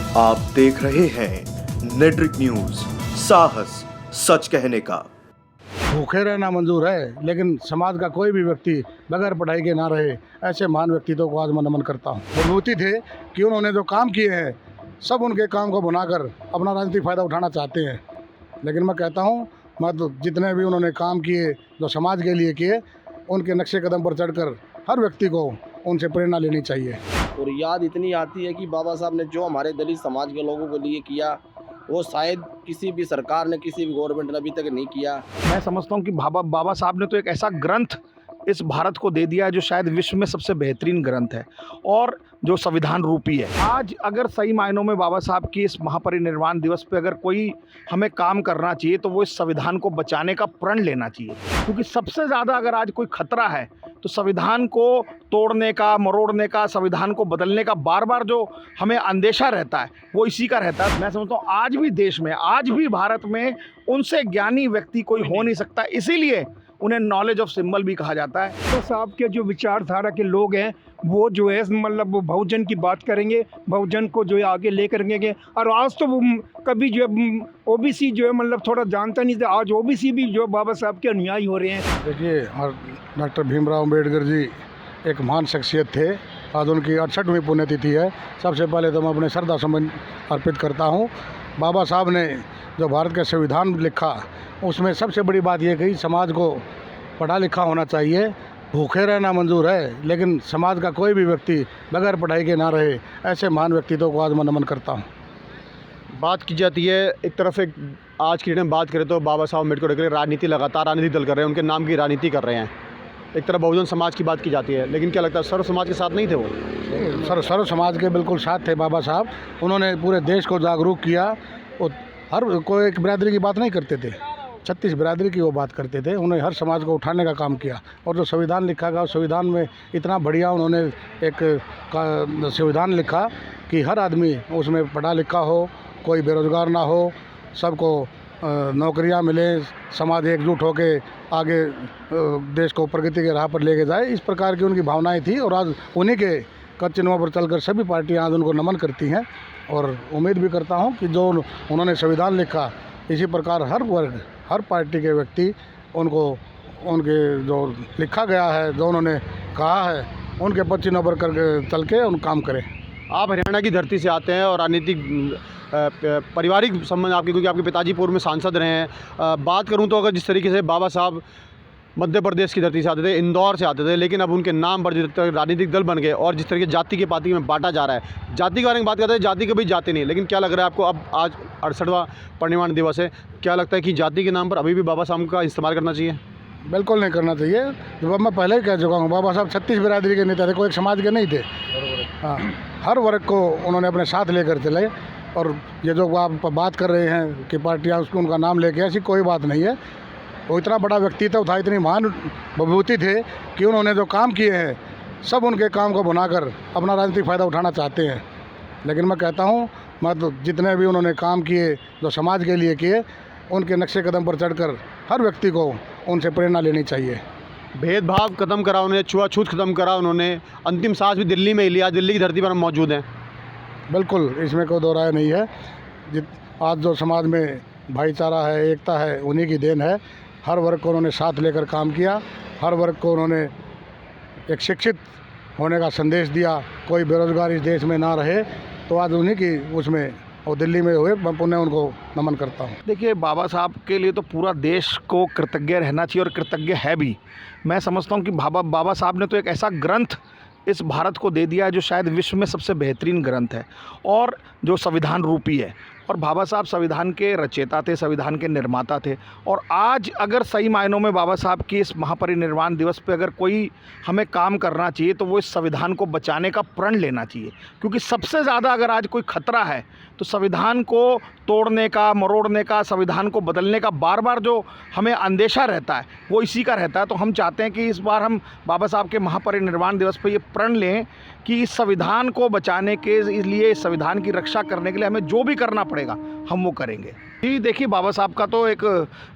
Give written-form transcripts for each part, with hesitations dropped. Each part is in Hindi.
आप देख रहे हैं नेट्रिक न्यूज, साहस सच कहने का। भूखे रहना मंजूर है, लेकिन समाज का कोई भी व्यक्ति बगैर पढ़ाई के ना रहे, ऐसे महान व्यक्तित्व को आज मैं नमन करता हूँ। विभूति थे कि उन्होंने जो काम किए हैं, सब उनके काम को भुनाकर अपना राजनीतिक फ़ायदा उठाना चाहते हैं। लेकिन मैं कहता हूँ, मतलब जितने भी उन्होंने काम किए जो समाज के लिए किए, उनके नक्शे कदम पर चढ़कर हर व्यक्ति को उनसे प्रेरणा लेनी चाहिए। और याद इतनी आती है कि बाबा साहब ने जो हमारे दलित समाज के लोगों के लिए किया, वो शायद किसी भी सरकार ने, किसी भी गवर्नमेंट ने अभी तक नहीं किया। मैं समझता हूँ कि बाबा साहब ने तो एक ऐसा ग्रंथ इस भारत को दे दिया है जो शायद विश्व में सबसे बेहतरीन ग्रंथ है और जो संविधान रूपी है। आज अगर सही मायनों में बाबा साहब की इस महापरिनिर्वाण दिवस पे अगर कोई हमें काम करना चाहिए तो वो इस संविधान को बचाने का प्रण लेना चाहिए, क्योंकि सबसे ज़्यादा अगर आज कोई खतरा है तो संविधान को तोड़ने का, मरोड़ने का, संविधान को बदलने का बार बार जो हमें अंदेशा रहता है वो इसी का रहता है। मैं समझता हूँ आज भी देश में, आज भी भारत में उनसे ज्ञानी व्यक्ति कोई हो नहीं सकता, इसीलिए उन्हें नॉलेज ऑफ सिंबल भी कहा जाता है। तो साहब के जो विचारधारा के लोग हैं वो जो है मतलब वो बहुजन की बात करेंगे, बहुजन को जो है आगे लेकर गए। और आज तो कभी जो है ओबीसी जो है मतलब थोड़ा जानता नहीं था, आज ओबीसी भी जो बाबा साहब के अनुयायी हो रहे हैं। देखिए, और डॉक्टर भीमराव अम्बेडकर जी एक महान शख्सियत थे। आज उनकी 68वीं पुण्यतिथि है। सबसे पहले तो मैं अपने श्रद्धा सुमन अर्पित करता हूँ। बाबा साहब ने जो भारत का संविधान लिखा, उसमें सबसे बड़ी बात यह कही, समाज को पढ़ा लिखा होना चाहिए। भूखे रहना मंजूर है, लेकिन समाज का कोई भी व्यक्ति बगैर पढ़ाई के ना रहे, ऐसे महान व्यक्तित्व को आज मैं नमन करता हूँ। बात की जाती है एक तरफ, एक आज की डेट में बात करें तो बाबा साहब अम्बेडकर के लिए राजनीति लगातार राजनीतिक दल कर रहे हैं, उनके नाम की राजनीति कर रहे हैं। एक तरफ बहुजन समाज की बात की जाती है, लेकिन क्या लगता है सर्व समाज के साथ नहीं थे वो? सर्व समाज के बिल्कुल साथ थे बाबा साहब। उन्होंने पूरे देश को जागरूक किया। वो हर कोई एक बिरादरी की बात नहीं करते थे, 36 बिरादरी की वो बात करते थे। उन्होंने हर समाज को उठाने का काम किया। और जो संविधान लिखा गया, संविधान में इतना बढ़िया उन्होंने एक संविधान लिखा कि हर आदमी उसमें पढ़ा लिखा हो, कोई बेरोजगार ना हो, सबको नौकरियां मिले, समाज एकजुट होके आगे देश को प्रगति के राह पर लेके जाए, इस प्रकार की उनकी भावनाएं थी। और आज उन्हीं के कदम पर चलकर सभी पार्टियां आज उनको नमन करती हैं। और उम्मीद भी करता हूं कि जो उन्होंने संविधान लिखा, इसी प्रकार हर वर्ग, हर पार्टी के व्यक्ति उनको, उनके जो लिखा गया है, जो उन्होंने कहा है, उनके पच्चीनों पर कर चल के उन काम करें। आप हरियाणा की धरती से आते हैं और राजनीतिक पारिवारिक संबंध आपके, क्योंकि आपके पिताजी पूर्व में सांसद रहे हैं। बात करूं तो अगर जिस तरीके से बाबा साहब मध्य प्रदेश की धरती से आते थे, इंदौर से आते थे, लेकिन अब उनके नाम पर जिस तरह राजनीतिक दल बन गए और जिस तरह की जाति की पार्टी में बांटा जा रहा है, जाति के बारे में बात करते हैं, जाति कभी जाति नहीं, लेकिन क्या लग रहा है आपको, अब आज 68वां परिनिर्वाण दिवस है, क्या लगता है कि जाति के नाम पर अभी भी बाबा साहब का इस्तेमाल करना चाहिए? बिल्कुल नहीं करना चाहिए। जब मैं पहले ही कह चुका हूँ, बाबा साहब 36 बिरादरी के नेता थे, कोई एक समाज के नहीं थे। हाँ, हर वर्ग को उन्होंने अपने साथ लेकर चले। और ये जो आप बात कर रहे हैं कि पार्टियाँ उसको उनका नाम लेके, ऐसी कोई बात नहीं है। वो इतना बड़ा व्यक्तित्व था, इतनी महान विभूति थे कि उन्होंने जो काम किए हैं, सब उनके काम को भुनाकर अपना राजनीतिक फ़ायदा उठाना चाहते हैं। लेकिन मैं कहता हूँ, मतलब जितने भी उन्होंने काम किए जो समाज के लिए किए, उनके नक्शे कदम पर चढ़कर हर व्यक्ति को उनसे प्रेरणा लेनी चाहिए। भेदभाव ख़त्म करा उन्होंने, छुआछूत ख़त्म करा उन्होंने, अंतिम सांस भी दिल्ली में ही लिया। दिल्ली की धरती पर हम मौजूद हैं। बिल्कुल, इसमें कोई दो राय नहीं है। आज जो समाज में भाईचारा है, एकता है, उन्हीं की देन है। हर वर्ग को उन्होंने साथ लेकर काम किया। हर वर्ग को उन्होंने एक शिक्षित होने का संदेश दिया। कोई बेरोजगार इस देश में ना रहे, तो आज उन्हीं की उसमें और दिल्ली में हुए, मैं पुनः उनको नमन करता हूँ। देखिए, बाबा साहब के लिए तो पूरा देश को कृतज्ञ रहना चाहिए और कृतज्ञ है भी। मैं समझता हूँ कि बाबा साहब ने तो एक ऐसा ग्रंथ इस भारत को दे दिया है जो शायद विश्व में सबसे बेहतरीन ग्रंथ है और जो संविधान रूपी है। और बाबा साहब संविधान के रचयिता थे, संविधान के निर्माता थे। और आज अगर सही मायनों में बाबा साहब की इस महापरिनिर्वाण दिवस पे अगर कोई हमें काम करना चाहिए तो वो इस संविधान को बचाने का प्रण लेना चाहिए, क्योंकि सबसे ज़्यादा अगर आज कोई खतरा है तो संविधान को तोड़ने का, मरोड़ने का, संविधान को बदलने का बार बार जो हमें अंदेशा रहता है वो इसी का रहता है। तो हम चाहते हैं कि इस बार हम बाबा साहब के महापरिनिर्वाण दिवस पर ये प्रण लें कि इस संविधान को बचाने के लिए, इस संविधान की रक्षा करने के लिए हमें जो भी करना पड़ेगा हम वो करेंगे। जी देखिए, बाबा साहब का तो एक,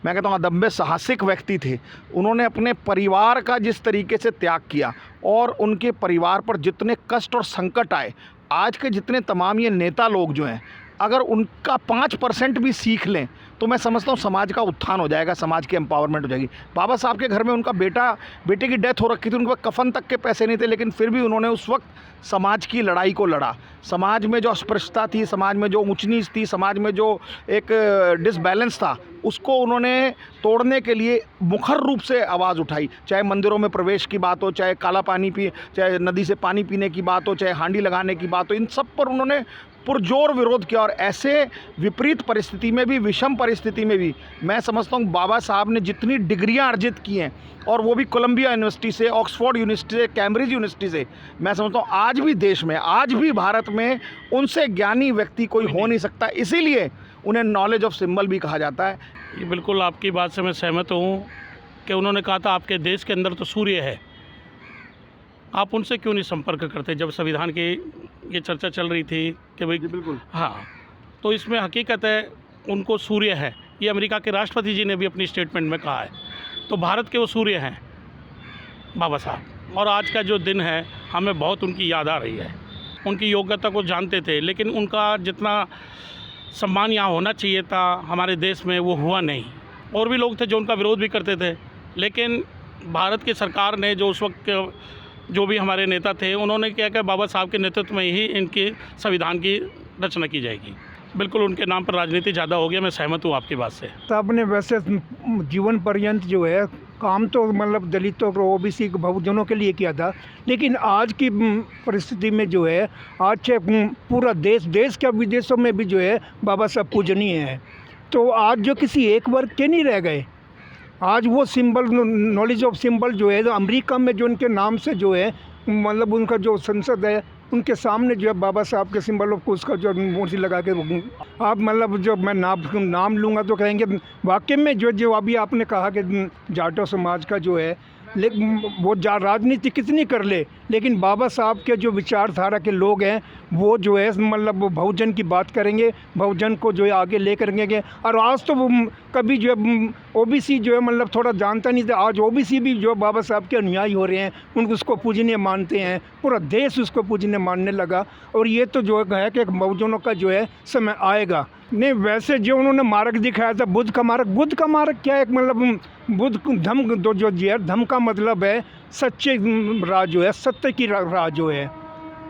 मैं कहता हूँ, अदम्य साहसिक व्यक्ति थे। उन्होंने अपने परिवार का जिस तरीके से त्याग किया और उनके परिवार पर जितने कष्ट और संकट आए, आज के जितने तमाम ये नेता लोग जो हैं, अगर उनका 5% भी सीख लें तो मैं समझता हूँ समाज का उत्थान हो जाएगा, समाज की एम्पावरमेंट हो जाएगी। बाबा साहब के घर में उनका बेटे की डेथ हो रखी थी, उनके पास कफन तक के पैसे नहीं थे, लेकिन फिर भी उन्होंने उस वक्त समाज की लड़ाई को लड़ा। समाज में जो अस्पृश्यता थी, समाज में जो ऊंच नीच थी, समाज में जो एक डिसबैलेंस था, उसको उन्होंने तोड़ने के लिए मुखर रूप से आवाज़ उठाई। चाहे मंदिरों में प्रवेश की बात हो, चाहे काला पानी चाहे नदी से पानी पीने की बात हो, चाहे हांडी लगाने की बात हो, इन सब पर उन्होंने पुरजोर विरोध किया। और ऐसे विपरीत परिस्थिति में भी, विषम परिस्थिति में भी, मैं समझता हूँ बाबा साहब ने जितनी डिग्रियां अर्जित की हैं, और वो भी कोलंबिया यूनिवर्सिटी से, ऑक्सफोर्ड यूनिवर्सिटी से, कैम्ब्रिज यूनिवर्सिटी से, मैं समझता हूँ आज भी देश में, आज भी भारत में उनसे ज्ञानी व्यक्ति कोई हो नहीं सकता। इसीलिए उन्हें नॉलेज ऑफ सिंबल भी कहा जाता है। ये बिल्कुल आपकी बात से मैं सहमत हूँ कि उन्होंने कहा था आपके देश के अंदर तो सूर्य है, आप उनसे क्यों नहीं संपर्क करते। जब संविधान की ये चर्चा चल रही थी कि भाई बिल्कुल, हाँ, तो इसमें हकीकत है उनको सूर्य है। ये अमेरिका के राष्ट्रपति जी ने भी अपनी स्टेटमेंट में कहा है। तो भारत के वो सूर्य हैं बाबा साहब, और आज का जो दिन है हमें बहुत उनकी याद आ रही है। उनकी योग्यता को जानते थे, लेकिन उनका जितना सम्मान यहाँ होना चाहिए था हमारे देश में, वो हुआ नहीं। और भी लोग थे जो उनका विरोध भी करते थे, लेकिन भारत की सरकार ने, जो उस वक्त जो भी हमारे नेता थे, उन्होंने क्या किया, बाबा साहब के नेतृत्व में ही इनकी संविधान की रचना की जाएगी। बिल्कुल उनके नाम पर राजनीति ज़्यादा हो गया, मैं सहमत हूँ आपकी बात से। साहब ने वैसे जीवन पर्यंत जो है काम तो मतलब दलितों को, ओबीसी बहुजनों के लिए किया था, लेकिन आज की परिस्थिति में जो है, आज से पूरा देश के विदेशों में भी जो है बाबा साहब पूजनीय है। तो आज जो किसी एक वर्ग के नहीं रह गए, आज वो सिंबल, नॉलेज ऑफ सिंबल जो है, अमेरिका में जो उनके नाम से जो है, मतलब उनका जो संसद है, उनके सामने जो है बाबा साहब के सिंबल ऑफ, उसका जो मूर्ति लगा के, आप मतलब जो मैं नाम लूँगा तो कहेंगे वाकई में जो अभी आपने कहा कि जाटो समाज का जो है, लेकिन वो राजनीति कितनी कर ले, लेकिन बाबा साहब के जो विचारधारा के लोग हैं वो जो है मतलब वो बहुजन की बात करेंगे, बहुजन को जो है आगे ले करेंगे। और आज तो वो कभी जो है ओबीसी जो है मतलब थोड़ा जानता नहीं था, आज ओबीसी भी जो बाबा साहब के अनुयायी हो रहे हैं, उनको उसको पूजनीय मानते हैं, पूरा देश उसको पूजनीय मानने लगा। और ये तो जो है कि बहुजनों का जो है समय आएगा। नहीं, वैसे जो उन्होंने मार्ग दिखाया था, बुद्ध का मार्ग क्या है, मतलब बुद्ध धम्म जो है, धम्म का मतलब है सच्चे राह जो है, सत्य की राह जो है,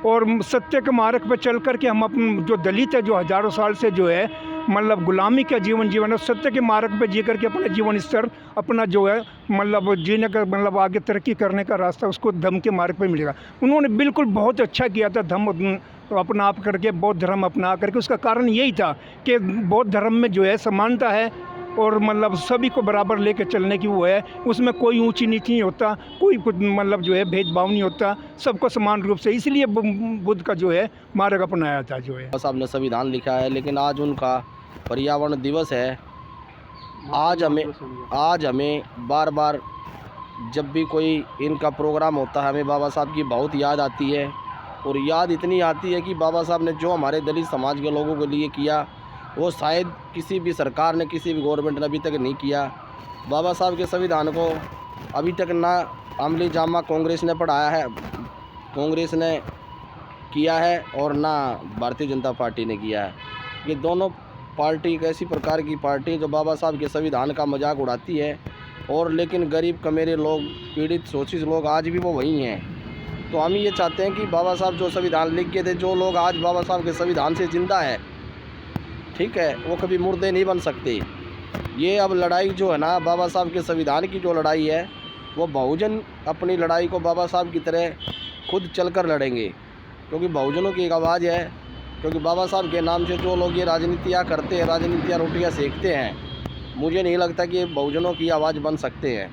और सत्य के मार्ग पर चल कर के हम अपन जो दलित है, जो हज़ारों साल से जो है मतलब गुलामी का जीवन है, सत्य के मार्ग पे जी करके अपना जीवन स्तर, अपना जो है मतलब जीने का, मतलब आगे तरक्की करने का रास्ता उसको धम्म के मार्ग पे मिलेगा। उन्होंने बिल्कुल बहुत अच्छा किया था, धम्म अपना आप करके, बौद्ध धर्म अपना करके। उसका कारण यही था कि बौद्ध धर्म में जो है समानता है, और मतलब सभी को बराबर लेकर चलने की वो है, उसमें कोई ऊंची नीची नहीं होता, कोई कुछ मतलब जो है भेदभाव नहीं होता, सबको समान रूप से, इसलिए बुद्ध का जो है मार्ग अपनाया था जो है। बाबा साहब ने संविधान लिखा है, लेकिन आज उनका पर्यावरण दिवस है। आज हमें बार बार जब भी कोई इनका प्रोग्राम होता है, हमें बाबा साहब की बहुत याद आती है। और याद इतनी आती है कि बाबा साहब ने जो हमारे दलित समाज के लोगों के लिए किया, वो शायद किसी भी सरकार ने, किसी भी गवर्नमेंट ने अभी तक नहीं किया। बाबा साहब के संविधान को अभी तक ना अमली जामा कांग्रेस ने पढ़ाया है, कांग्रेस ने किया है, और ना भारतीय जनता पार्टी ने किया है। ये दोनों पार्टी एक ऐसी प्रकार की पार्टी जो बाबा साहब के संविधान का मजाक उड़ाती है, और लेकिन गरीब कमेरे लोग, पीड़ित शोषित लोग आज भी वो वही हैं। तो हम ये चाहते हैं कि बाबा साहब जो संविधान लिख के थे, जो लोग आज बाबा साहब के संविधान से जिंदा है, ठीक है, वो कभी मुर्दे नहीं बन सकते। ये अब लड़ाई जो है ना, बाबा साहब के संविधान की जो लड़ाई है, वो बहुजन अपनी लड़ाई को बाबा साहब की तरह खुद चलकर लड़ेंगे, क्योंकि बहुजनों की एक आवाज़ है। क्योंकि बाबा साहब के नाम से जो लोग ये राजनीतियाँ करते हैं, राजनीतियाँ रोटियाँ सेकते हैं, मुझे नहीं लगता कि ये बहुजनों की आवाज़ बन सकते हैं।